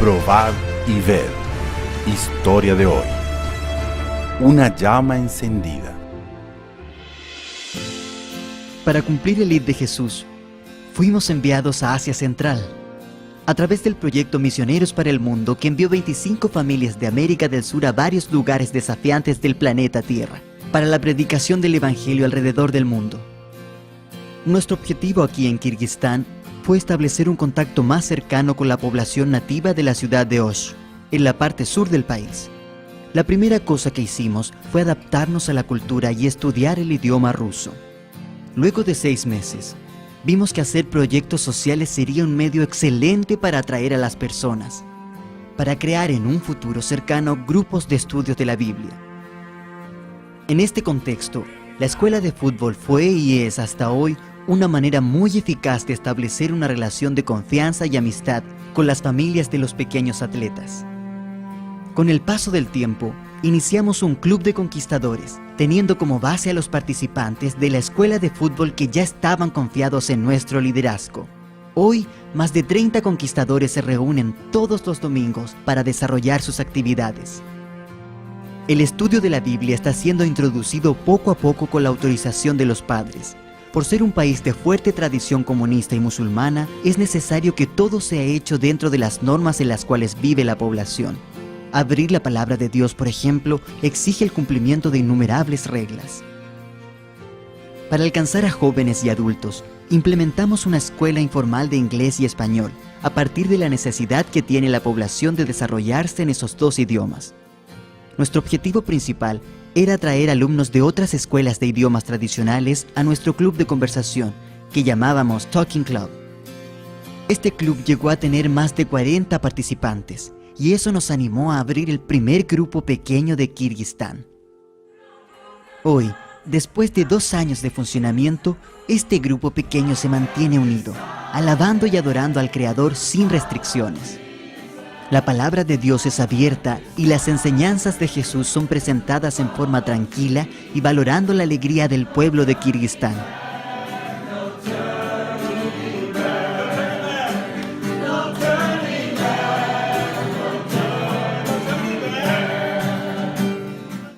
Probad y ved. Historia de hoy. Una llama encendida. Para cumplir el id de Jesús, fuimos enviados a Asia Central, a través del proyecto Misioneros para el Mundo, que envió 25 familias de América del Sur a varios lugares desafiantes del planeta Tierra, para la predicación del Evangelio alrededor del mundo. Nuestro objetivo aquí en Kirguistán fue establecer un contacto más cercano con la población nativa de la ciudad de Osh, en la parte sur del país. La primera cosa que hicimos fue adaptarnos a la cultura y estudiar el idioma ruso. Luego de 6 meses, vimos que hacer proyectos sociales sería un medio excelente para atraer a las personas, para crear en un futuro cercano grupos de estudios de la Biblia. En este contexto, la escuela de fútbol fue y es hasta hoy una manera muy eficaz de establecer una relación de confianza y amistad con las familias de los pequeños atletas. Con el paso del tiempo, iniciamos un club de conquistadores, teniendo como base a los participantes de la escuela de fútbol que ya estaban confiados en nuestro liderazgo. Hoy, más de 30 conquistadores se reúnen todos los domingos para desarrollar sus actividades. El estudio de la Biblia está siendo introducido poco a poco con la autorización de los padres. Por ser un país de fuerte tradición comunista y musulmana, es necesario que todo sea hecho dentro de las normas en las cuales vive la población. Abrir la palabra de Dios, por ejemplo, exige el cumplimiento de innumerables reglas. Para alcanzar a jóvenes y adultos, implementamos una escuela informal de inglés y español, a partir de la necesidad que tiene la población de desarrollarse en esos dos idiomas. Nuestro objetivo principal era atraer alumnos de otras escuelas de idiomas tradicionales a nuestro club de conversación, que llamábamos Talking Club. Este club llegó a tener más de 40 participantes, y eso nos animó a abrir el primer grupo pequeño de Kirguistán. Hoy, después de 2 años de funcionamiento, este grupo pequeño se mantiene unido, alabando y adorando al Creador sin restricciones. La palabra de Dios es abierta y las enseñanzas de Jesús son presentadas en forma tranquila y valorando la alegría del pueblo de Kirguistán.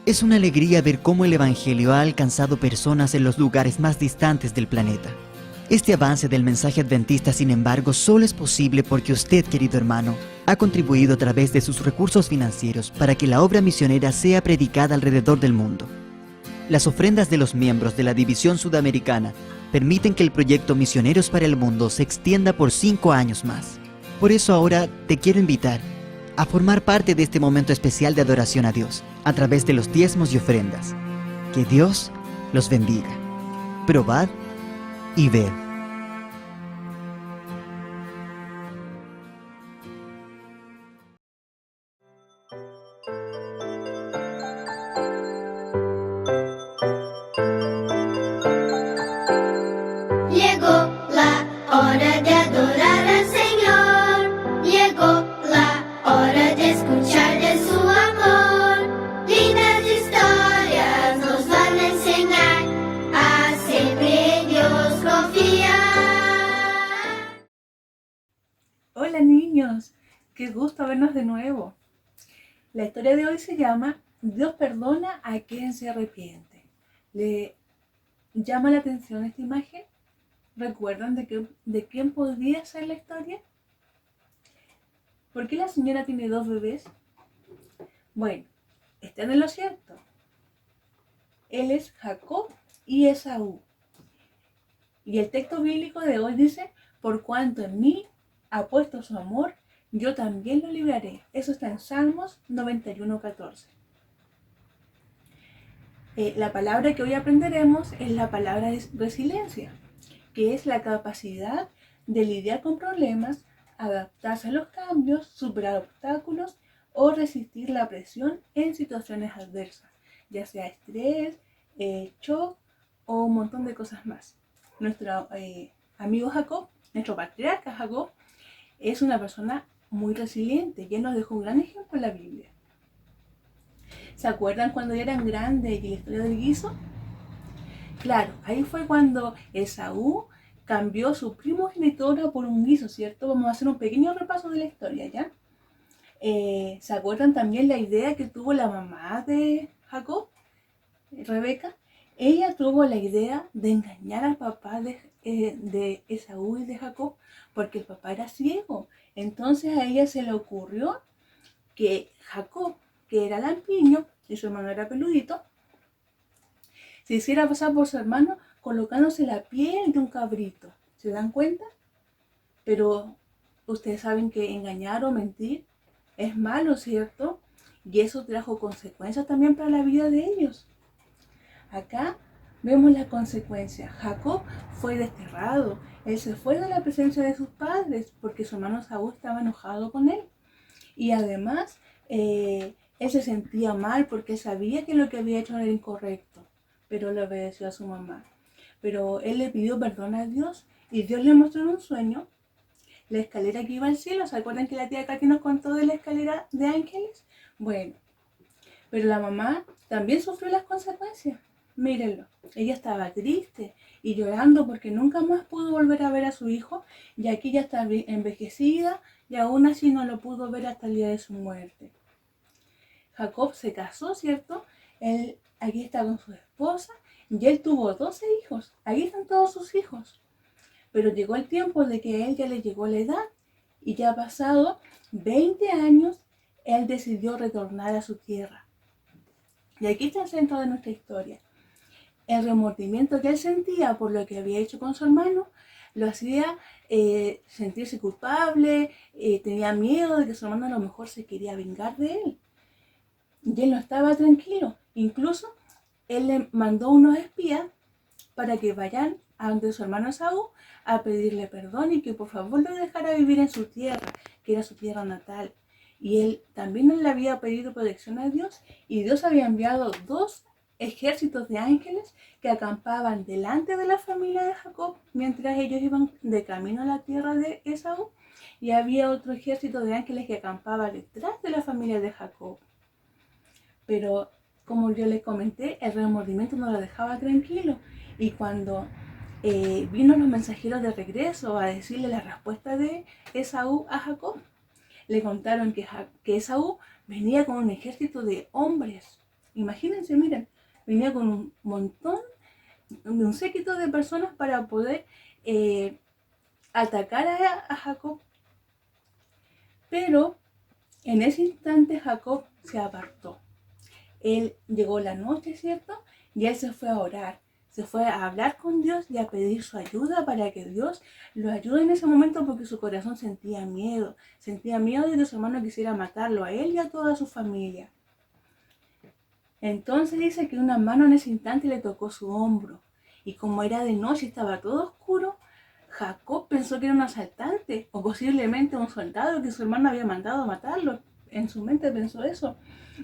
Es una alegría ver cómo el Evangelio ha alcanzado personas en los lugares más distantes del planeta. Este avance del mensaje adventista, sin embargo, solo es posible porque usted, querido hermano, ha contribuido a través de sus recursos financieros para que la obra misionera sea predicada alrededor del mundo. Las ofrendas de los miembros de la División Sudamericana permiten que el proyecto Misioneros para el Mundo se extienda por 5 años más. Por eso ahora te quiero invitar a formar parte de este momento especial de adoración a Dios, a través de los diezmos y ofrendas. Que Dios los bendiga. Probad y ved. Llegó la hora de adorar al Señor. Llegó la hora de escuchar de su amor. Lindas historias nos van a enseñar a siempre en Dios confiar. Hola niños, qué gusto vernos de nuevo. La historia de hoy se llama Dios perdona a quien se arrepiente. ¿Le llama la atención esta imagen? ¿Recuerdan de quién podría ser la historia? ¿Por qué la señora tiene 2 bebés? Bueno, están en lo cierto. Él es Jacob y Esaú. Y el texto bíblico de hoy dice, por cuanto en mí ha puesto su amor, yo también lo libraré. Eso está en Salmos 91:14. La palabra que hoy aprenderemos es la palabra de resiliencia, que es la capacidad de lidiar con problemas, adaptarse a los cambios, superar obstáculos o resistir la presión en situaciones adversas, ya sea estrés, shock o un montón de cosas más. Nuestro amigo Jacob, nuestro patriarca Jacob, es una persona muy resiliente y él nos dejó un gran ejemplo en la Biblia. ¿Se acuerdan cuando eran grandes y la historia del guiso? Claro, ahí fue cuando Esaú cambió su primogenitura por un guiso, ¿cierto? Vamos a hacer un pequeño repaso de la historia, ¿ya? ¿Se acuerdan también la idea que tuvo la mamá de Jacob, Rebeca? Ella tuvo la idea de engañar al papá de Esaú y de Jacob, porque el papá era ciego. Entonces a ella se le ocurrió que Jacob, que era lampiño y su hermano era peludito, se hiciera pasar por su hermano colocándose la piel de un cabrito. ¿Se dan cuenta? Pero ustedes saben que engañar o mentir es malo, ¿cierto? Y eso trajo consecuencias también para la vida de ellos. Acá vemos las consecuencias. Jacob fue desterrado. Él se fue de la presencia de sus padres porque su hermano Esaú estaba enojado con él. Y además, él se sentía mal porque sabía que lo que había hecho era incorrecto, pero le obedeció a su mamá. Pero él le pidió perdón a Dios y Dios le mostró en un sueño la escalera que iba al cielo. ¿Se acuerdan que la tía Katy nos contó de la escalera de ángeles? Bueno, pero la mamá también sufrió las consecuencias. Mírenlo, ella estaba triste y llorando porque nunca más pudo volver a ver a su hijo, y aquí ya está envejecida y aún así no lo pudo ver hasta el día de su muerte. Jacob se casó, ¿cierto? Él aquí está con su esposa y él tuvo 12 hijos. Ahí están todos sus hijos. Pero llegó el tiempo de que a él ya le llegó la edad y ya ha pasado 20 años, él decidió retornar a su tierra. Y aquí está el centro de nuestra historia. El remordimiento que él sentía por lo que había hecho con su hermano lo hacía sentirse culpable, tenía miedo de que su hermano a lo mejor se quería vengar de él. Y él no estaba tranquilo. Incluso él le mandó unos espías para que vayan a donde su hermano Esaú a pedirle perdón y que por favor lo dejara vivir en su tierra, que era su tierra natal. Y él también le había pedido protección a Dios, y Dios había enviado 2 ejércitos de ángeles que acampaban delante de la familia de Jacob mientras ellos iban de camino a la tierra de Esaú, y había otro ejército de ángeles que acampaba detrás de la familia de Jacob. Pero como yo les comenté, el remordimiento no lo dejaba tranquilo, y cuando vino los mensajeros de regreso a decirle la respuesta de Esaú a Jacob, le contaron que Esaú venía con un ejército de hombres. Imagínense, miren, venía con un montón, un séquito de personas para poder atacar a Jacob. Pero en ese instante Jacob se apartó. Él llegó la noche, ¿cierto? Y él se fue a orar. Se fue a hablar con Dios y a pedir su ayuda para que Dios lo ayude en ese momento, porque su corazón sentía miedo de que su hermano quisiera matarlo a él y a toda su familia. Entonces dice que una mano en ese instante le tocó su hombro, y como era de noche y estaba todo oscuro, Jacob pensó que era un asaltante o posiblemente un soldado que su hermano había mandado a matarlo. En su mente pensó eso,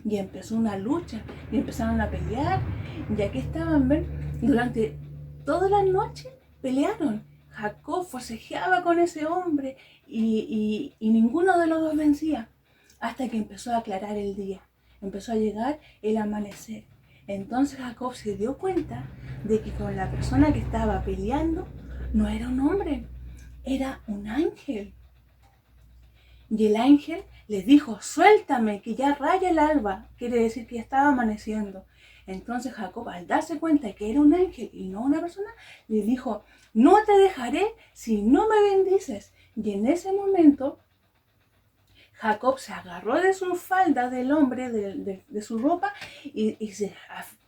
y empezó una lucha y empezaron a pelear, y aquí estaban, ¿ven? Durante toda la noche pelearon. Jacob forcejeaba con ese hombre y ninguno de los dos vencía, hasta que empezó a aclarar el día, empezó a llegar el amanecer. Entonces Jacob se dio cuenta de que con la persona que estaba peleando no era un hombre, era un ángel. Y el ángel les dijo: suéltame, que ya raya el alba, quiere decir que ya estaba amaneciendo. Entonces Jacob, al darse cuenta que era un ángel y no una persona, le dijo: no te dejaré si no me bendices. Y en ese momento Jacob se agarró de su falda del hombre, de su ropa, y se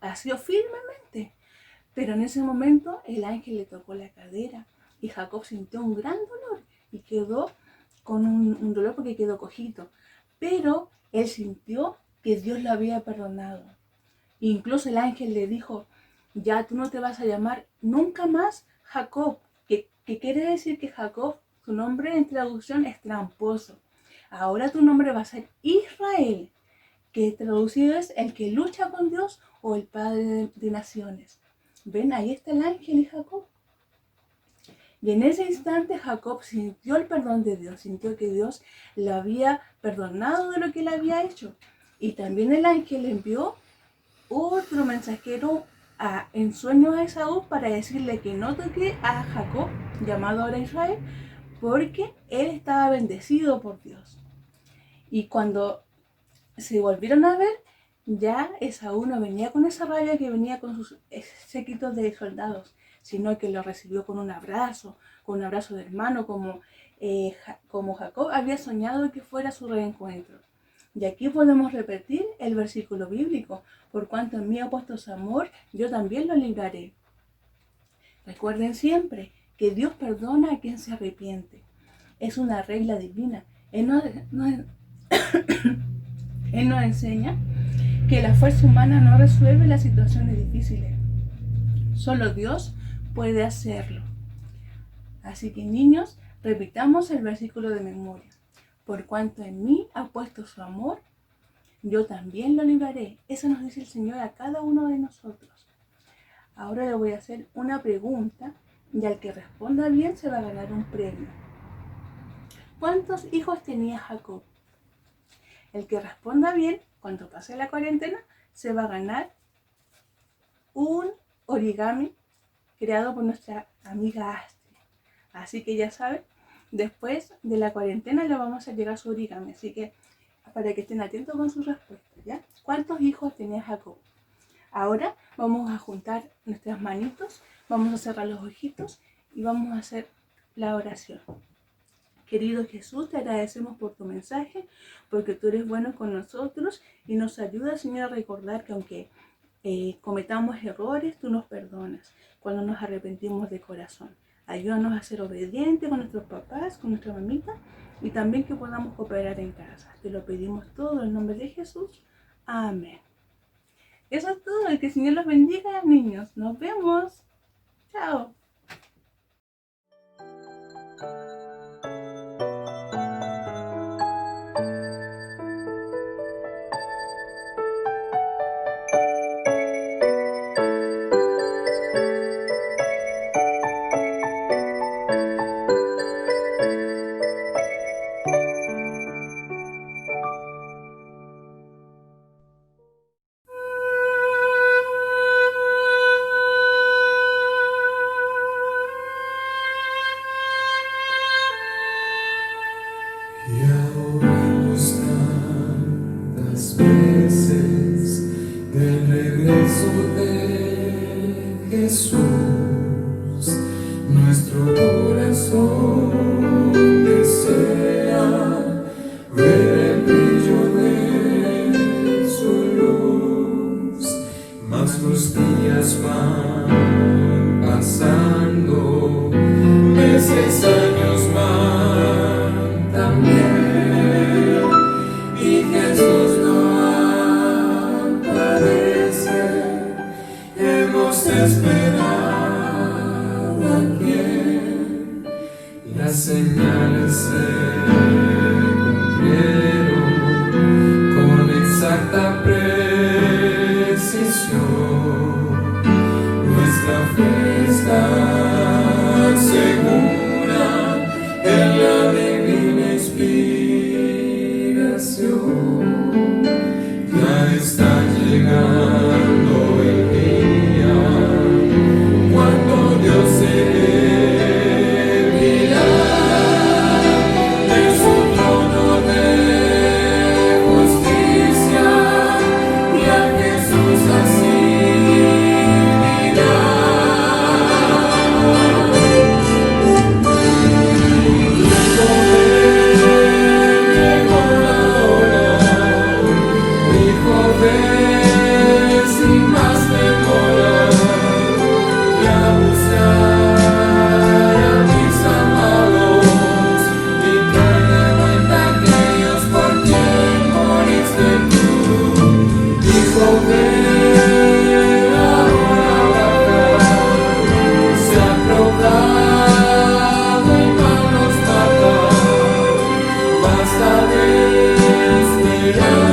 asió firmemente. Pero en ese momento el ángel le tocó la cadera y Jacob sintió un gran dolor y quedó con un dolor porque quedó cojito. Pero él sintió que Dios lo había perdonado. Incluso el ángel le dijo: ya tú no te vas a llamar nunca más Jacob, que quiere decir que Jacob, su nombre en traducción es tramposo. Ahora tu nombre va a ser Israel, que traducido es el que lucha con Dios o el padre de naciones. Ven, ahí está el ángel y Jacob. Y en ese instante Jacob sintió el perdón de Dios, sintió que Dios lo había perdonado de lo que él había hecho. Y también el ángel le envió otro mensajero en sueño a Esaú para decirle que no toque a Jacob, llamado ahora Israel, porque él estaba bendecido por Dios. Y cuando se volvieron a ver, ya Esaú no venía con esa rabia que venía con sus séquitos de soldados, sino que lo recibió con un abrazo de hermano, como Jacob había soñado que fuera su reencuentro. Y aquí podemos repetir el versículo bíblico: por cuanto en mí ha puesto su amor, yo también lo libraré. Recuerden siempre que Dios perdona a quien se arrepiente. Es una regla divina. Él nos enseña que la fuerza humana no resuelve las situaciones difíciles. Solo Dios puede hacerlo. Así que, niños, repitamos el versículo de memoria. Por cuanto en mí ha puesto su amor, yo también lo libraré. Eso nos dice el Señor a cada uno de nosotros. Ahora le voy a hacer una pregunta y al que responda bien se va a ganar un premio. ¿Cuántos hijos tenía Jacob? El que responda bien, cuando pase la cuarentena, se va a ganar un origami creado por nuestra amiga Astrid. Así que ya saben, después de la cuarentena le vamos a llegar su origami. Así que para que estén atentos con sus respuestas, ¿ya? ¿Cuántos hijos tenía Jacob? Ahora vamos a juntar nuestras manitos, vamos a cerrar los ojitos y vamos a hacer la oración. Querido Jesús, te agradecemos por tu mensaje, porque tú eres bueno con nosotros y nos ayudas, Señor, a recordar que aunque cometamos errores, tú nos perdonas cuando nos arrepentimos de corazón. Ayúdanos a ser obedientes con nuestros papás, con nuestra mamita, y también que podamos cooperar en casa. Te lo pedimos todo en nombre de Jesús. Amén. Eso es todo. Y que el Señor los bendiga, niños. Nos vemos. Chao. Y ahorramos tantas veces del regreso de Jesús, nuestro corazón desea ver el brillo de su luz, mas los días van pasando, meses, años van también, y Jesús no aparece. Hemos esperado a quien las señales se cumplieron con exacta precisión. Nuestra fe está segura en la divina inspiración. Ya está llegando el día cuando Dios se erguirá de su trono de justicia, y a Jesús así dirá: llegó la hora, hijo, ven sin más demora, y a buscar a mis amados, y traer de vuelta aquellos por quien moriste tú. Hijo, ven ahora baja, se ha probado el mal nos mata, basta de esperar,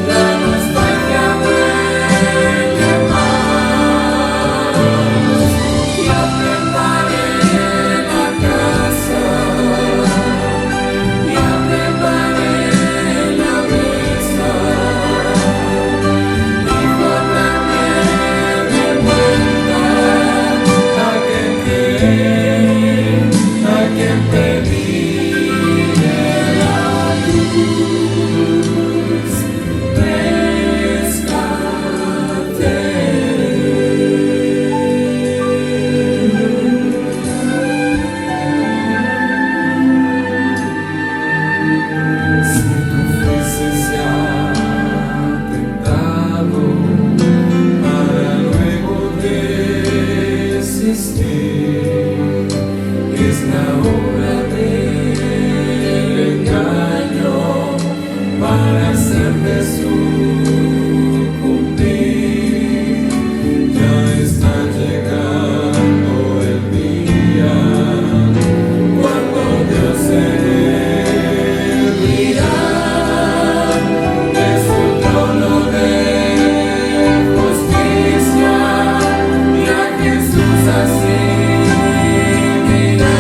la nostalgia huele más. Ya preparé la casa, ya preparé la mesa, hijo, tráeme de vuelta a quien pedí el amor. para hacerte sucumbir. Ya está llegando el día cuando Dios se erguirá de su trono de justicia y a Jesús así dirá.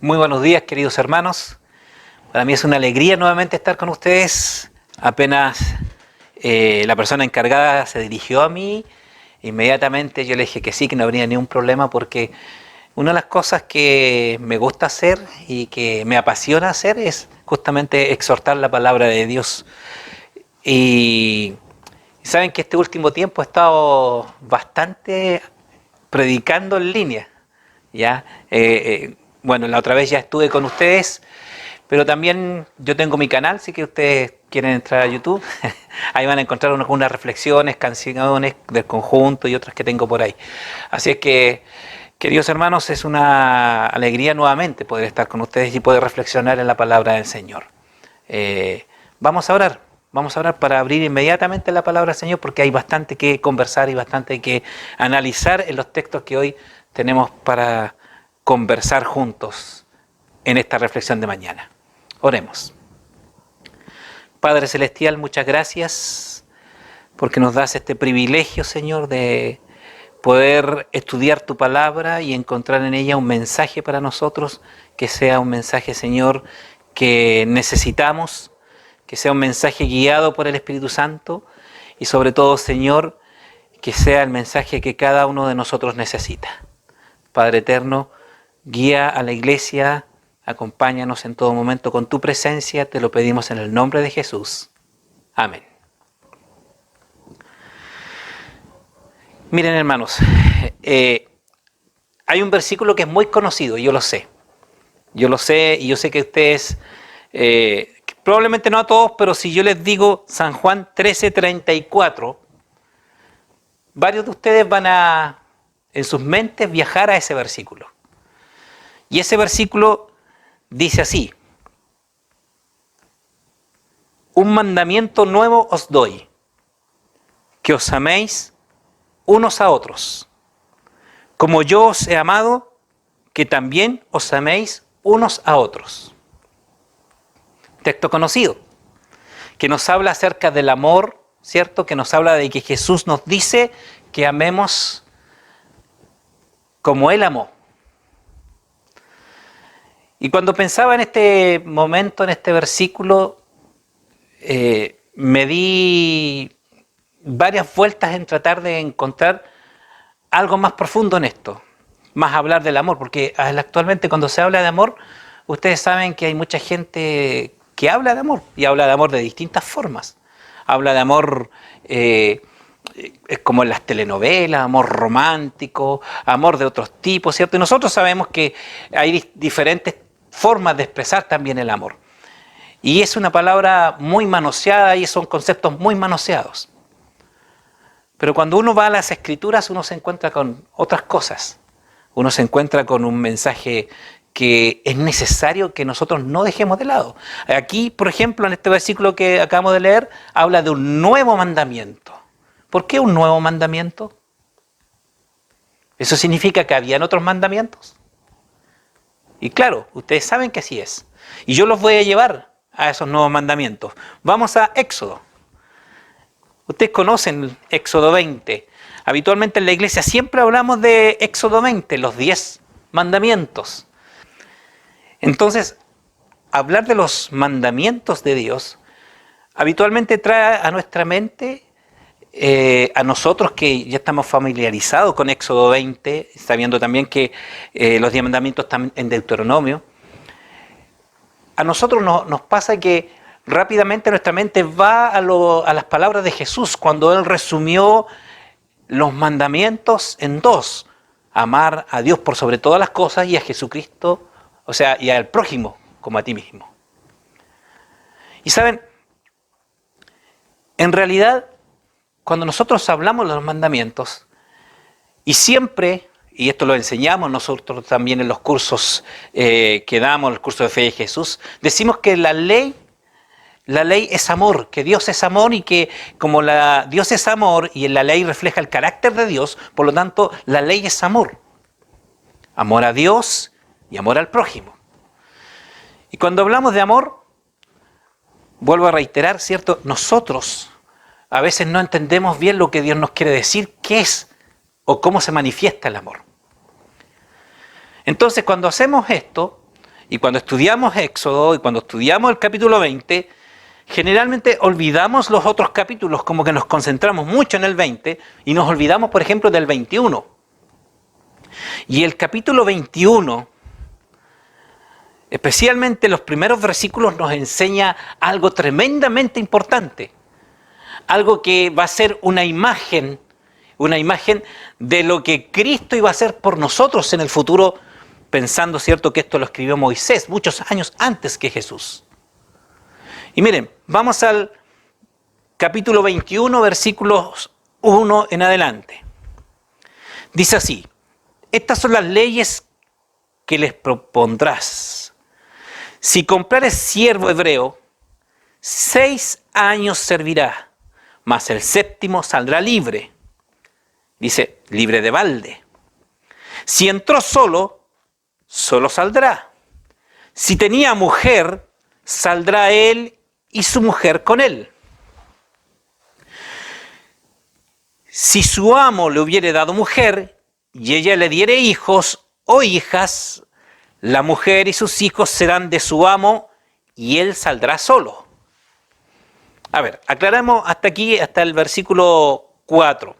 Muy buenos días, queridos hermanos. Para mí es una alegría nuevamente estar con ustedes. Apenas la persona encargada se dirigió a mí, inmediatamente yo le dije que sí, que no habría ningún problema, porque una de las cosas que me gusta hacer y que me apasiona hacer es justamente exhortar la palabra de Dios. Y saben que este último tiempo he estado bastante predicando en línea, ¿ya? Bueno, la otra vez ya estuve con ustedes, pero también yo tengo mi canal, si que ustedes quieren entrar a YouTube, ahí van a encontrar unas reflexiones, canciones del conjunto y otras que tengo por ahí. Así es que, queridos hermanos, es una alegría nuevamente poder estar con ustedes y poder reflexionar en la palabra del Señor. Vamos a orar para abrir inmediatamente la palabra del Señor, porque hay bastante que conversar y bastante que analizar en los textos que hoy tenemos para conversar juntos en esta reflexión de mañana. Oremos. Padre Celestial, muchas gracias porque nos das este privilegio, Señor, de poder estudiar tu palabra y encontrar en ella un mensaje para nosotros, que sea un mensaje, Señor, que necesitamos, que sea un mensaje guiado por el Espíritu Santo y sobre todo, Señor, que sea el mensaje que cada uno de nosotros necesita. Padre eterno, guía a la iglesia, acompáñanos en todo momento con tu presencia, te lo pedimos en el nombre de Jesús. Amén. Miren, hermanos, hay un versículo que es muy conocido, yo lo sé y yo sé que ustedes, probablemente no a todos, pero si yo les digo San Juan 13:34, varios de ustedes van a, en sus mentes, viajar a ese versículo. Y ese versículo dice así: un mandamiento nuevo os doy, que os améis unos a otros, como yo os he amado, que también os améis unos a otros. Texto conocido, que nos habla acerca del amor, ¿cierto? Que nos habla de que Jesús nos dice que amemos como Él amó. Y cuando pensaba en este momento, en este versículo, me di varias vueltas en tratar de encontrar algo más profundo en esto, más hablar del amor, porque actualmente cuando se habla de amor, ustedes saben que hay mucha gente que habla de amor, y habla de amor de distintas formas. Habla de amor como en las telenovelas, amor romántico, amor de otros tipos, ¿cierto? Y nosotros sabemos que hay diferentes formas de expresar también el amor. Y es una palabra muy manoseada y son conceptos muy manoseados. Pero cuando uno va a las Escrituras, uno se encuentra con otras cosas. Uno se encuentra con un mensaje que es necesario que nosotros no dejemos de lado. Aquí, por ejemplo, en este versículo que acabamos de leer, habla de un nuevo mandamiento. ¿Por qué un nuevo mandamiento? ¿Eso significa que habían otros mandamientos? Y claro, ustedes saben que así es. Y yo los voy a llevar a esos nuevos mandamientos. Vamos a Éxodo. Ustedes conocen Éxodo 20. Habitualmente en la iglesia siempre hablamos de Éxodo 20, los 10 mandamientos. Entonces, hablar de los mandamientos de Dios habitualmente trae a nuestra mente, a nosotros que ya estamos familiarizados con Éxodo 20, sabiendo también que los 10 mandamientos están en Deuteronomio, a nosotros nos pasa que rápidamente nuestra mente va a las palabras de Jesús cuando Él resumió los mandamientos en 2. Amar a Dios por sobre todas las cosas y a Jesucristo, o sea, y al prójimo como a ti mismo. Y saben, en realidad, cuando nosotros hablamos de los mandamientos, y siempre, y esto lo enseñamos nosotros también en los cursos que damos, el curso de fe de Jesús, decimos que la ley es amor, que Dios es amor y que como Dios es amor y la ley refleja el carácter de Dios, por lo tanto la ley es amor. Amor a Dios y amor al prójimo. Y cuando hablamos de amor, vuelvo a reiterar, ¿cierto? Nosotros a veces no entendemos bien lo que Dios nos quiere decir, qué es o cómo se manifiesta el amor. Entonces cuando hacemos esto, y cuando estudiamos Éxodo, y cuando estudiamos el capítulo 20, generalmente olvidamos los otros capítulos, como que nos concentramos mucho en el 20 y nos olvidamos, por ejemplo, del 21. Y el capítulo 21, especialmente los primeros versículos, nos enseña algo tremendamente importante. Algo que va a ser una imagen de lo que Cristo iba a hacer por nosotros en el futuro, pensando, ¿cierto?, que esto lo escribió Moisés muchos años antes que Jesús. Y miren, vamos al capítulo 21, versículos 1 en adelante. Dice así: estas son las leyes que les propondrás. Si comprares siervo hebreo, 6 años servirá, mas el 7º saldrá libre. Dice, libre de balde. Si entró solo saldrá. Si tenía mujer, saldrá él y su mujer con él. Si su amo le hubiere dado mujer, y ella le diere hijos o hijas, la mujer y sus hijos serán de su amo, y él saldrá solo. A ver, aclaramos hasta aquí, hasta el versículo 4.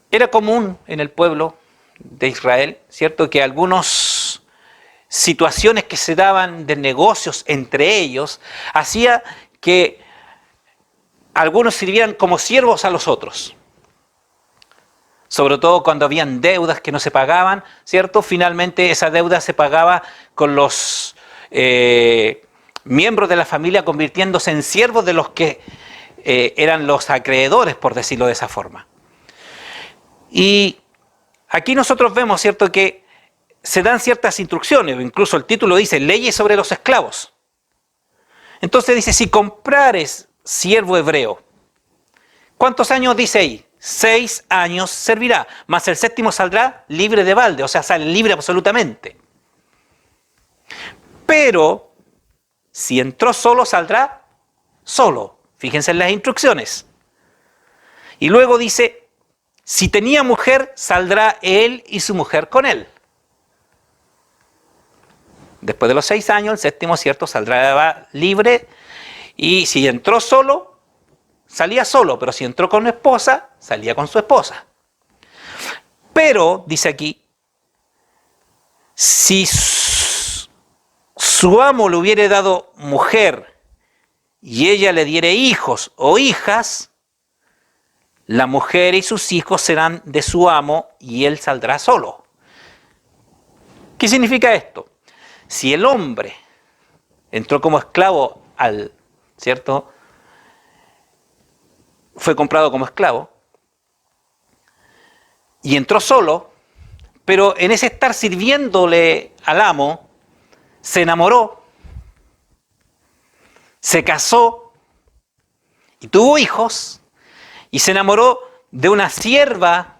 Era común en el pueblo de Israel, ¿cierto?, que algunas situaciones que se daban de negocios entre ellos hacía que algunos sirvieran como siervos a los otros. Sobre todo cuando habían deudas que no se pagaban, ¿cierto? Finalmente esa deuda se pagaba con los miembros de la familia convirtiéndose en siervos de los que eran los acreedores, por decirlo de esa forma. Y aquí nosotros vemos, ¿cierto?, que se dan ciertas instrucciones, incluso el título dice leyes sobre los esclavos. Entonces dice, si comprares siervo hebreo, ¿cuántos años dice ahí? 6 años servirá, mas el séptimo saldrá libre de balde, o sea, sale libre absolutamente. Pero si entró solo, saldrá solo. Fíjense en las instrucciones. Y luego dice, si tenía mujer, saldrá él y su mujer con él. Después de los 6 años, el séptimo, cierto, saldrá libre. Y si entró solo, salía solo. Pero si entró con esposa, salía con su esposa. Pero, dice aquí, si su amo le hubiere dado mujer y ella le diere hijos o hijas, la mujer y sus hijos serán de su amo y él saldrá solo. ¿Qué significa esto? Si el hombre entró como esclavo ¿cierto? Fue comprado como esclavo y entró solo, pero en ese estar sirviéndole al amo, se enamoró, se casó y tuvo hijos y se enamoró de una sierva,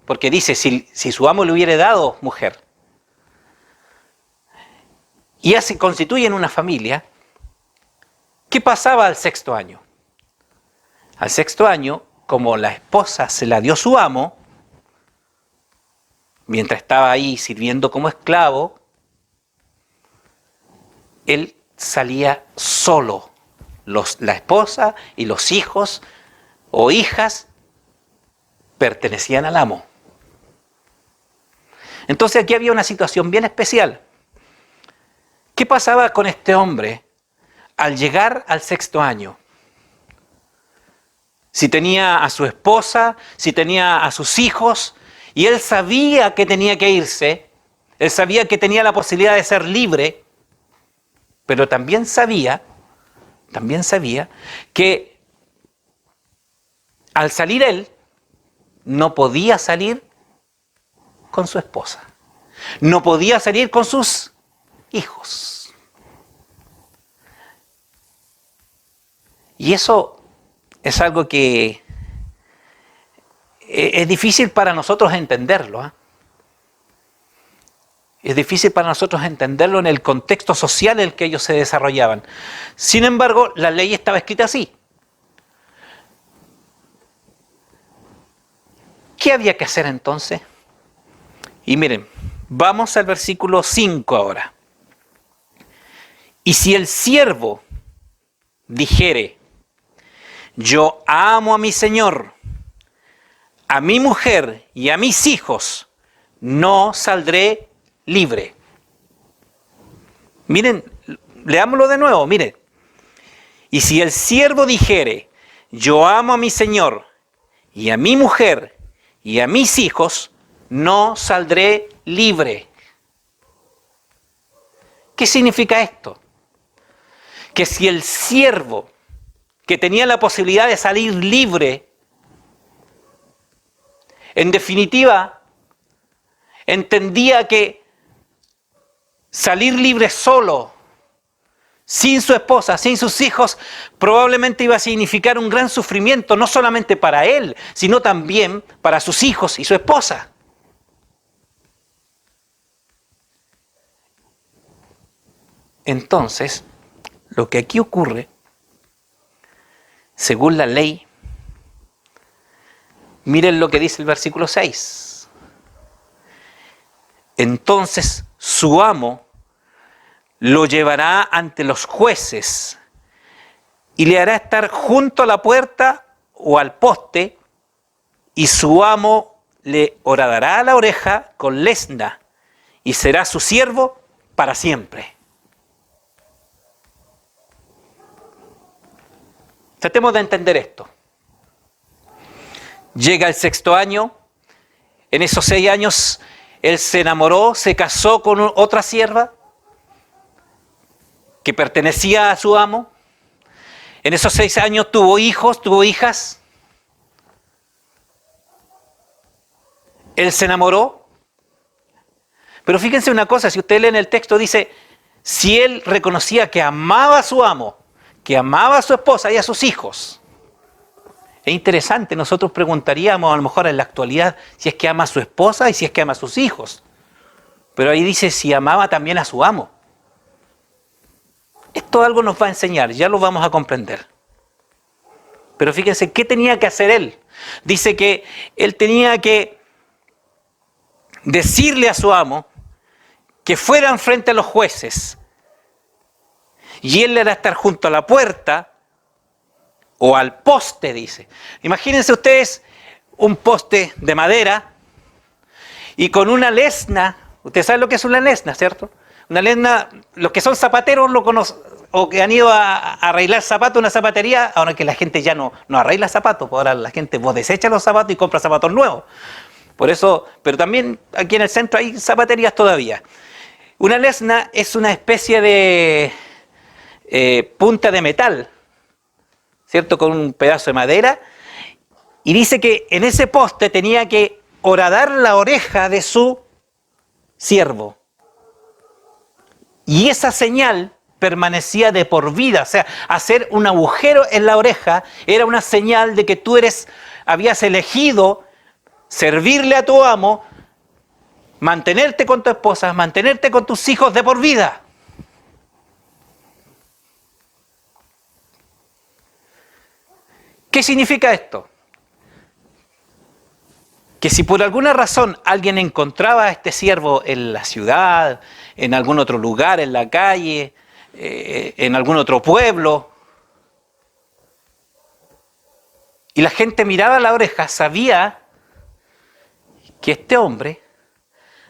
porque dice, si su amo le hubiera dado mujer, y así constituyen una familia. ¿Qué pasaba al 6º año? Al 6º año, como la esposa se la dio su amo, mientras estaba ahí sirviendo como esclavo, él salía solo. La esposa y los hijos o hijas pertenecían al amo. Entonces aquí había una situación bien especial. ¿Qué pasaba con este hombre al llegar al 6º año? Si tenía a su esposa, si tenía a sus hijos, y él sabía que tenía que irse, él sabía que tenía la posibilidad de ser libre, pero también sabía que al salir él, no podía salir con su esposa, no podía salir con sus hijos. Y eso es algo que es difícil para nosotros entenderlo, ¿eh? Es difícil para nosotros entenderlo en el contexto social en el que ellos se desarrollaban. Sin embargo, la ley estaba escrita así. ¿Qué había que hacer entonces? Y miren, vamos al versículo 5 ahora. Y si el siervo dijere, yo amo a mi señor, a mi mujer y a mis hijos, no saldré libre. Miren, leámoslo de nuevo, miren. Y si el siervo dijere, yo amo a mi señor y a mi mujer y a mis hijos, no saldré libre. ¿Qué significa esto? Que si el siervo que tenía la posibilidad de salir libre, en definitiva, entendía que salir libre solo, sin su esposa, sin sus hijos, probablemente iba a significar un gran sufrimiento, no solamente para él, sino también para sus hijos y su esposa. Entonces, lo que aquí ocurre, según la ley, miren lo que dice el versículo 6. Entonces su amo lo llevará ante los jueces y le hará estar junto a la puerta o al poste, y su amo le horadará a la oreja con lesna y será su siervo para siempre. Tratemos de entender esto. Llega el 6º año, en esos 6 años él se enamoró, se casó con otra sierva que pertenecía a su amo. En esos 6 años tuvo hijos, tuvo hijas. Él se enamoró. Pero fíjense una cosa, si usted lee en el texto, dice, si él reconocía que amaba a su amo, que amaba a su esposa y a sus hijos, Es interesante, nosotros preguntaríamos a lo mejor en la actualidad si es que ama a su esposa y si es que ama a sus hijos. Pero ahí dice si amaba también a su amo. Esto algo nos va a enseñar, ya lo vamos a comprender. Pero fíjense, ¿qué tenía que hacer él? Dice que él tenía que decirle a su amo que fueran frente a los jueces. Y él era estar junto a la puerta o al poste, dice. Imagínense ustedes un poste de madera y con una lesna. Ustedes saben lo que es una lesna, ¿cierto? Una lesna, los que son zapateros lo conocen, o que han ido a arreglar zapatos en una zapatería, ahora que la gente ya no arregla zapatos, ahora la gente vos desecha los zapatos y compra zapatos nuevos. Por eso, pero también aquí en el centro hay zapaterías todavía. Una lesna es una especie de punta de metal, ¿cierto? Con un pedazo de madera. Y dice que en ese poste tenía que horadar la oreja de su siervo. Y esa señal permanecía de por vida. O sea, hacer un agujero en la oreja era una señal de que tú habías elegido servirle a tu amo, mantenerte con tu esposa, mantenerte con tus hijos de por vida. ¿Qué significa esto? Que si por alguna razón alguien encontraba a este siervo en la ciudad, en algún otro lugar, en la calle, en algún otro pueblo, y la gente miraba la oreja, sabía que este hombre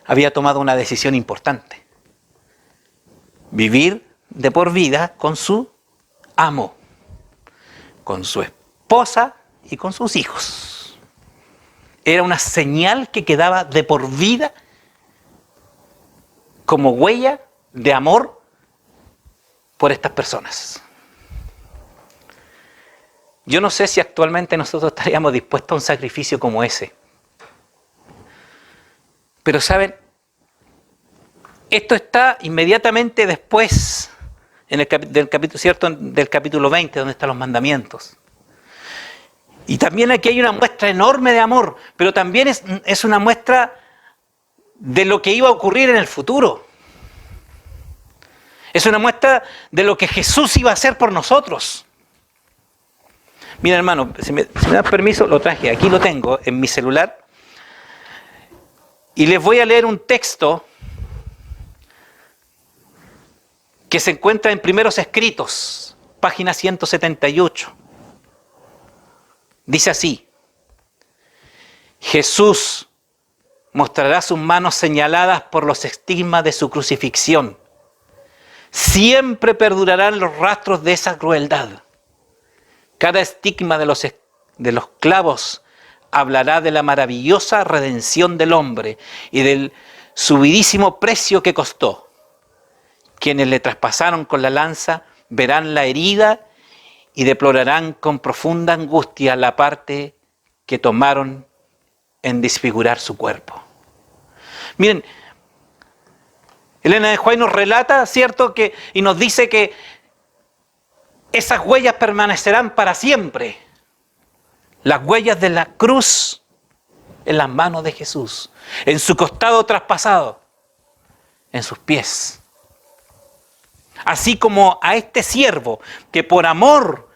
había tomado una decisión importante: vivir de por vida con su amo, con su esposa y con sus hijos. Era una señal que quedaba de por vida como huella de amor por estas personas. Yo no sé si actualmente nosotros estaríamos dispuestos a un sacrificio como ese. Pero ¿saben? Esto está inmediatamente después del capítulo 20, donde están los mandamientos. Y también aquí hay una muestra enorme de amor, pero también es una muestra de lo que iba a ocurrir en el futuro. Es una muestra de lo que Jesús iba a hacer por nosotros. Mira, hermano, si me das permiso, lo traje, aquí lo tengo en mi celular. Y les voy a leer un texto que se encuentra en Primeros Escritos, página 178. Dice así: Jesús mostrará sus manos señaladas por los estigmas de su crucifixión. Siempre perdurarán los rastros de esa crueldad. Cada estigma de los clavos hablará de la maravillosa redención del hombre y del subidísimo precio que costó. Quienes le traspasaron con la lanza verán la herida y deplorarán con profunda angustia la parte que tomaron en desfigurar su cuerpo. Miren, Elena de White nos relata, ¿cierto?, y nos dice que esas huellas permanecerán para siempre. Las huellas de la cruz en las manos de Jesús, en su costado traspasado, en sus pies. Así como a este siervo que por amor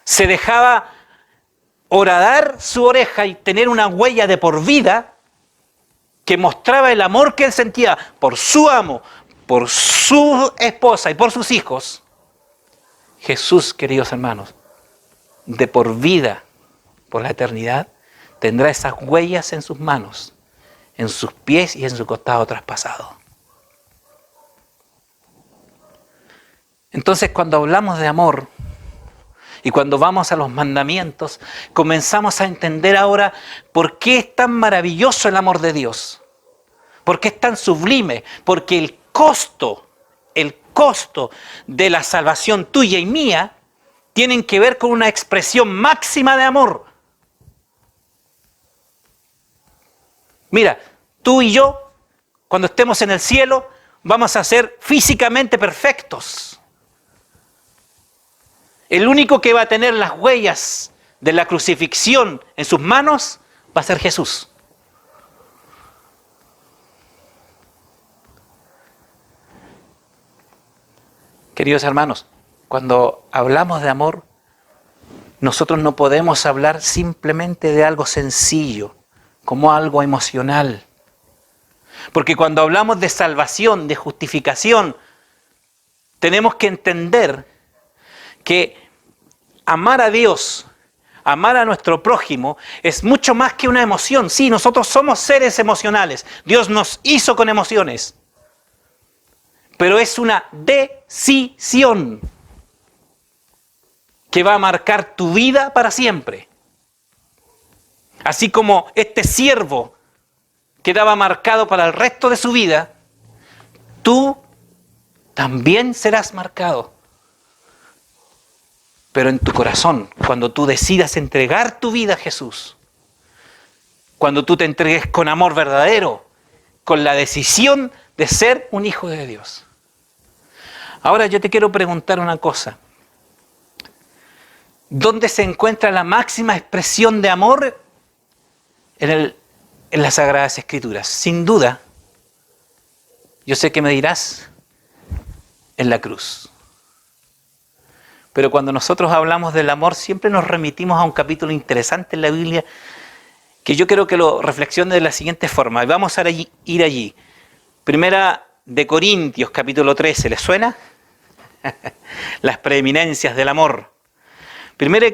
se dejaba horadar su oreja y tener una huella de por vida que mostraba el amor que él sentía por su amo, por su esposa y por sus hijos, Jesús, queridos hermanos, de por vida, por la eternidad, tendrá esas huellas en sus manos, en sus pies y en su costado traspasado. Entonces, cuando hablamos de amor y cuando vamos a los mandamientos, comenzamos a entender ahora por qué es tan maravilloso el amor de Dios, por qué es tan sublime, porque el costo de la salvación tuya y mía tienen que ver con una expresión máxima de amor. Mira, tú y yo, cuando estemos en el cielo, vamos a ser físicamente perfectos. El único que va a tener las huellas de la crucifixión en sus manos va a ser Jesús. Queridos hermanos, cuando hablamos de amor, nosotros no podemos hablar simplemente de algo sencillo, como algo emocional. Porque cuando hablamos de salvación, de justificación, tenemos que entender que amar a Dios, amar a nuestro prójimo, es mucho más que una emoción. Sí, nosotros somos seres emocionales. Dios nos hizo con emociones. Pero es una decisión que va a marcar tu vida para siempre. Así como este siervo quedaba marcado para el resto de su vida, tú también serás marcado. Pero en tu corazón, cuando tú decidas entregar tu vida a Jesús, cuando tú te entregues con amor verdadero, con la decisión de ser un hijo de Dios. Ahora yo te quiero preguntar una cosa. ¿Dónde se encuentra la máxima expresión de amor? En las Sagradas Escrituras. Sin duda, yo sé que me dirás, en la cruz. Pero cuando nosotros hablamos del amor, siempre nos remitimos a un capítulo interesante en la Biblia, que yo quiero que lo reflexione de la siguiente forma. Vamos a ir allí. Primera de Corintios, capítulo 13, ¿les suena? Las preeminencias del amor. Primera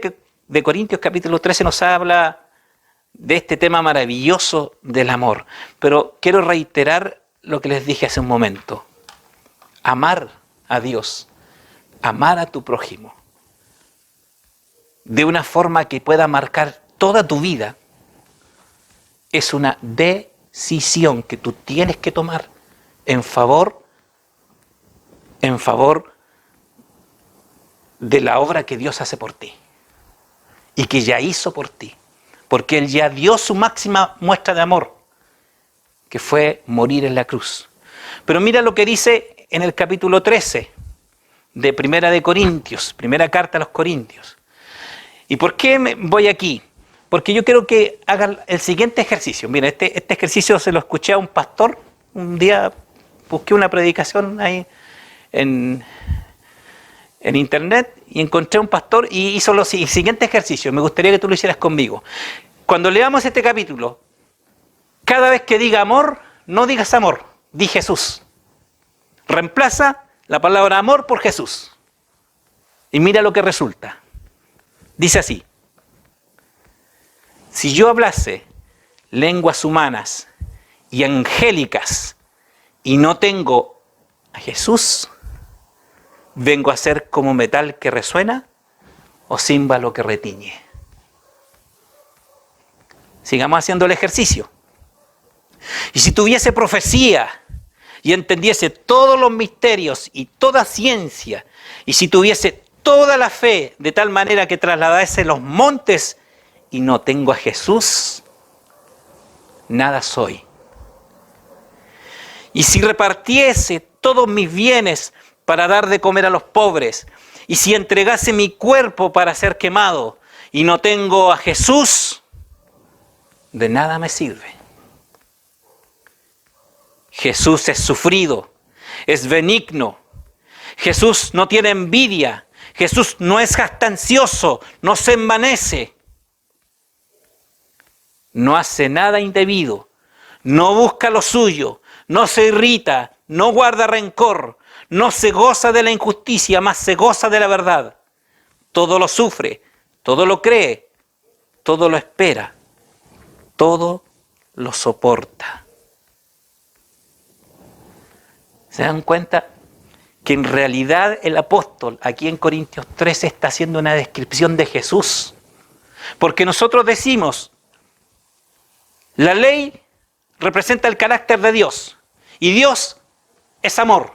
de Corintios, capítulo 13, nos habla de este tema maravilloso del amor. Pero quiero reiterar lo que les dije hace un momento. Amar a Dios, amar a tu prójimo, de una forma que pueda marcar toda tu vida, es una decisión que tú tienes que tomar en favor de la obra que Dios hace por ti y que ya hizo por ti, porque Él ya dio su máxima muestra de amor, que fue morir en la cruz. Pero mira lo que dice en el capítulo 13 de Primera de Corintios, primera carta a los Corintios. ¿Y por qué voy aquí? Porque yo quiero que hagan el siguiente ejercicio. Mira, este ejercicio se lo escuché a un pastor. Un día busqué una predicación ahí en internet y encontré un pastor y hizo el siguiente ejercicio. Me gustaría que tú lo hicieras conmigo. Cuando leamos este capítulo, cada vez que diga amor, no digas amor, di Jesús. Reemplaza la palabra amor por Jesús. Y mira lo que resulta. Dice así: si yo hablase lenguas humanas y angélicas y no tengo a Jesús, vengo a ser como metal que resuena o címbalo que retiñe. Sigamos haciendo el ejercicio. Y si tuviese profecía y entendiese todos los misterios y toda ciencia, y si tuviese toda la fe de tal manera que trasladase los montes y no tengo a Jesús, nada soy. Y si repartiese todos mis bienes para dar de comer a los pobres, y si entregase mi cuerpo para ser quemado y no tengo a Jesús, de nada me sirve. Jesús es sufrido, es benigno. Jesús no tiene envidia. Jesús no es jactancioso, no se envanece. No hace nada indebido, no busca lo suyo, no se irrita, no guarda rencor, no se goza de la injusticia, mas se goza de la verdad. Todo lo sufre, todo lo cree, todo lo espera, todo lo soporta. ¿Se dan cuenta? Que en realidad el apóstol aquí en Corintios 13 está haciendo una descripción de Jesús. Porque nosotros decimos, la ley representa el carácter de Dios y Dios es amor.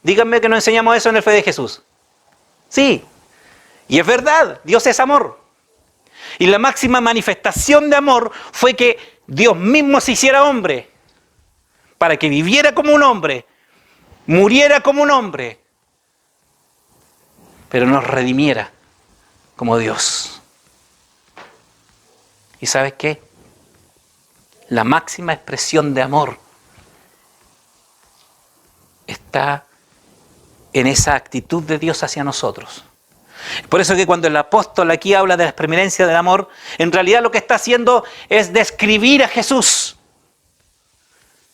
Díganme que no enseñamos eso en el Fe de Jesús. Sí, y es verdad, Dios es amor. Y la máxima manifestación de amor fue que Dios mismo se hiciera hombre, para que viviera como un hombre, muriera como un hombre, pero nos redimiera como Dios. ¿Y sabes qué? La máxima expresión de amor está en esa actitud de Dios hacia nosotros. Por eso que cuando el apóstol aquí habla de la preeminencia del amor, en realidad lo que está haciendo es describir a Jesús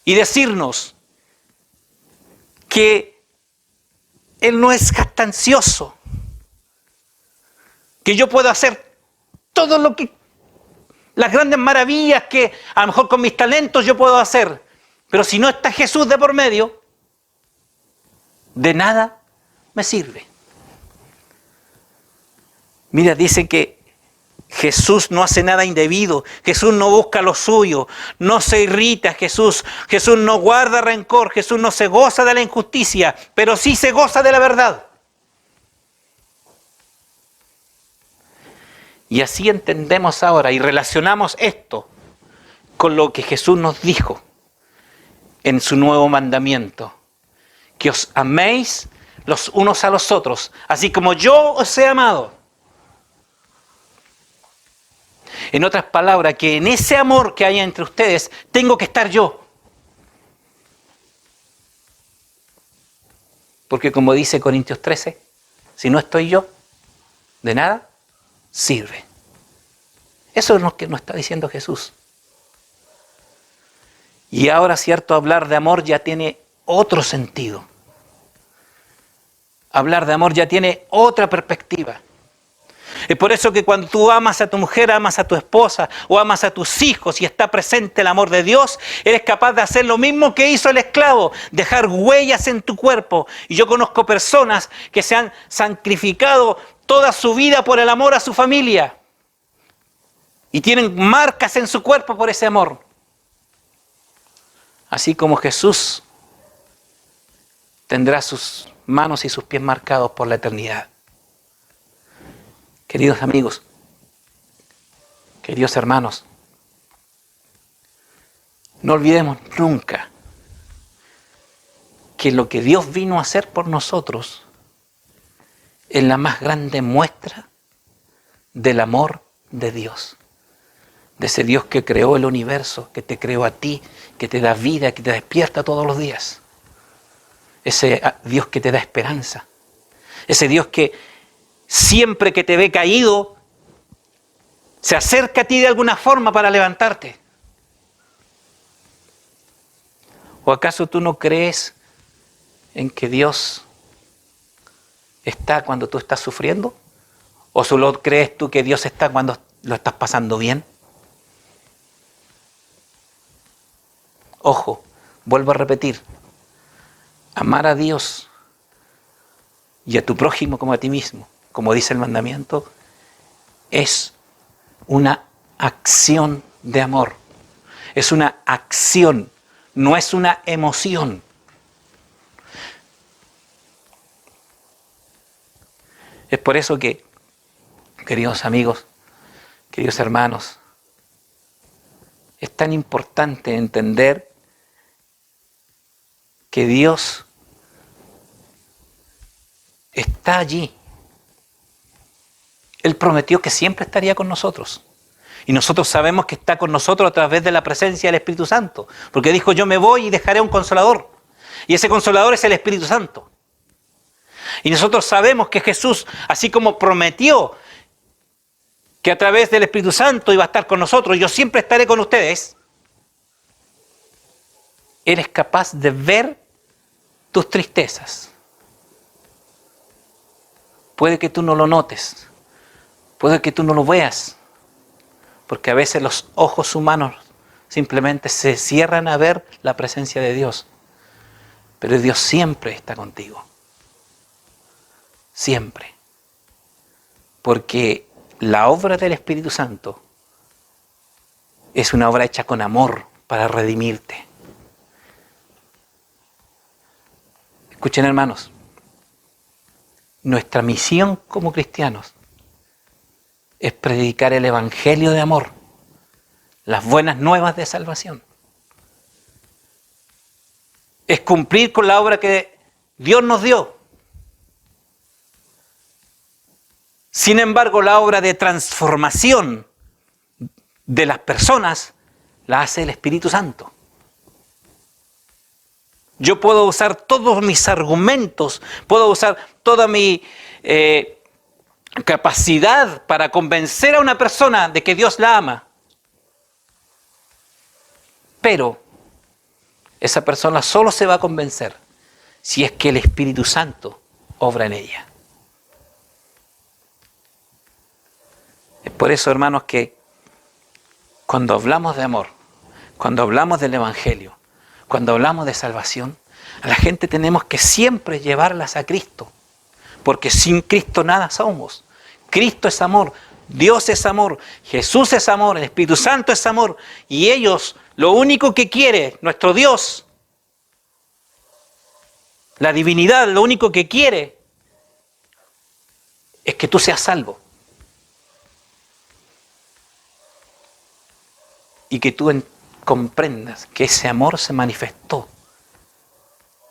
y decirnos que Él no es jactancioso, que yo puedo hacer todo lo que, las grandes maravillas que a lo mejor con mis talentos yo puedo hacer, pero si no está Jesús de por medio, de nada me sirve. Mira, dice que Jesús no hace nada indebido, Jesús no busca lo suyo, no se irrita Jesús no guarda rencor, Jesús no se goza de la injusticia, pero sí se goza de la verdad. Y así entendemos ahora y relacionamos esto con lo que Jesús nos dijo en su nuevo mandamiento, que os améis los unos a los otros, así como yo os he amado. En otras palabras, que en ese amor que hay entre ustedes, tengo que estar yo. Porque como dice Corintios 13, si no estoy yo, de nada sirve. Eso es lo que nos está diciendo Jesús. Y ahora, cierto, hablar de amor ya tiene otro sentido. Hablar de amor ya tiene otra perspectiva. Es por eso que cuando tú amas a tu mujer, amas a tu esposa o amas a tus hijos y está presente el amor de Dios, eres capaz de hacer lo mismo que hizo el esclavo, dejar huellas en tu cuerpo. Y yo conozco personas que se han sacrificado toda su vida por el amor a su familia y tienen marcas en su cuerpo por ese amor. Así como Jesús tendrá sus manos y sus pies marcados por la eternidad. Queridos amigos, queridos hermanos, no olvidemos nunca que lo que Dios vino a hacer por nosotros es la más grande muestra del amor de Dios. De ese Dios que creó el universo, que te creó a ti, que te da vida, que te despierta todos los días. Ese Dios que te da esperanza. Ese Dios que siempre que te ve caído, se acerca a ti de alguna forma para levantarte. ¿O acaso tú no crees en que Dios está cuando tú estás sufriendo? ¿O solo crees tú que Dios está cuando lo estás pasando bien? Ojo, vuelvo a repetir, amar a Dios y a tu prójimo como a ti mismo, como dice el mandamiento, es una acción de amor. Es una acción, no es una emoción. Es por eso que, queridos amigos, queridos hermanos, es tan importante entender que Dios está allí. Él prometió que siempre estaría con nosotros. Y nosotros sabemos que está con nosotros a través de la presencia del Espíritu Santo. Porque dijo, yo me voy y dejaré un consolador. Y ese consolador es el Espíritu Santo. Y nosotros sabemos que Jesús, así como prometió que a través del Espíritu Santo iba a estar con nosotros, yo siempre estaré con ustedes, eres capaz de ver tus tristezas. Puede que tú no lo notes. Puede que tú no lo veas, porque a veces los ojos humanos simplemente se cierran a ver la presencia de Dios. Pero Dios siempre está contigo. Siempre. Porque la obra del Espíritu Santo es una obra hecha con amor para redimirte. Escuchen, hermanos, nuestra misión como cristianos es predicar el evangelio de amor, las buenas nuevas de salvación. Es cumplir con la obra que Dios nos dio. Sin embargo, la obra de transformación de las personas la hace el Espíritu Santo. Yo puedo usar todos mis argumentos, puedo usar toda mi capacidad para convencer a una persona de que Dios la ama. Pero esa persona solo se va a convencer si es que el Espíritu Santo obra en ella. Es por eso, hermanos, que cuando hablamos de amor, cuando hablamos del Evangelio, cuando hablamos de salvación, a la gente tenemos que siempre llevarlas a Cristo, porque sin Cristo nada somos. Cristo es amor, Dios es amor, Jesús es amor, el Espíritu Santo es amor, y ellos lo único que quiere, nuestro Dios, la divinidad, lo único que quiere es que tú seas salvo. Y que tú comprendas que ese amor se manifestó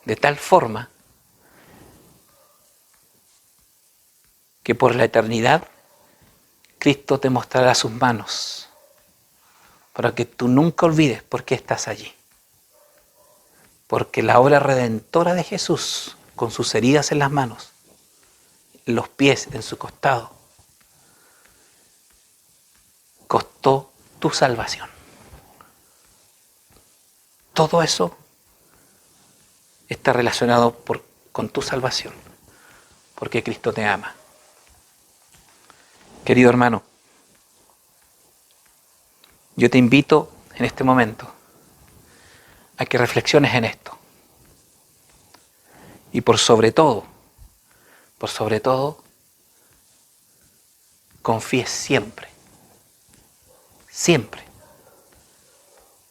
de tal forma que por la eternidad Cristo te mostrará sus manos para que tú nunca olvides por qué estás allí. Porque la obra redentora de Jesús, con sus heridas en las manos, en los pies, en su costado, costó tu salvación. Todo eso está relacionado con tu salvación, porque Cristo te ama. Querido hermano, yo te invito en este momento a que reflexiones en esto. Y por sobre todo, confíes siempre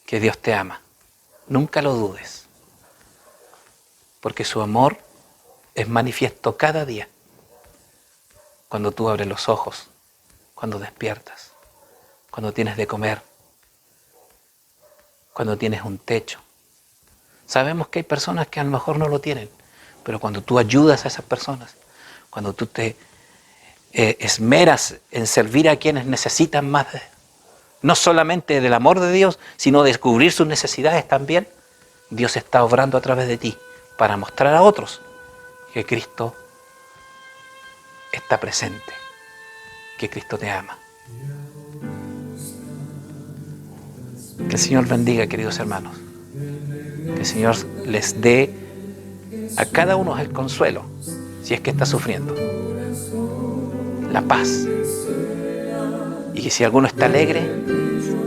que Dios te ama. Nunca lo dudes, porque su amor es manifiesto cada día, cuando tú abres los ojos, cuando despiertas, cuando tienes de comer, cuando tienes un techo. Sabemos que hay personas que a lo mejor no lo tienen, pero cuando tú ayudas a esas personas, cuando tú te esmeras en servir a quienes necesitan más, no solamente del amor de Dios, sino descubrir sus necesidades también, Dios está obrando a través de ti para mostrar a otros que Cristo está presente, que Cristo te ama. Que el Señor bendiga, queridos hermanos. Que el Señor les dé a cada uno el consuelo, si es que está sufriendo, la paz. Y que si alguno está alegre,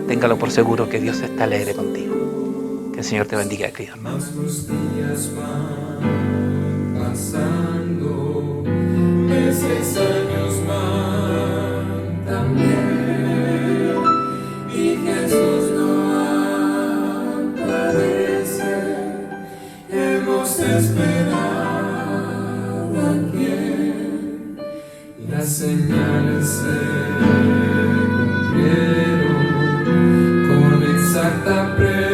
téngalo por seguro que Dios está alegre contigo. Que el Señor te bendiga, querido hermano. Los días van pasando, meses, años van también, y Jesús no aparece. Hemos esperado a quien las señales se cumplieron con exacta precisión.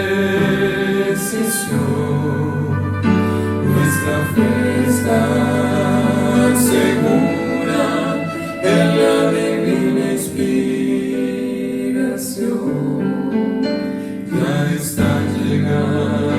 Nuestra fe está segura en la divina inspiración. Ya está llegando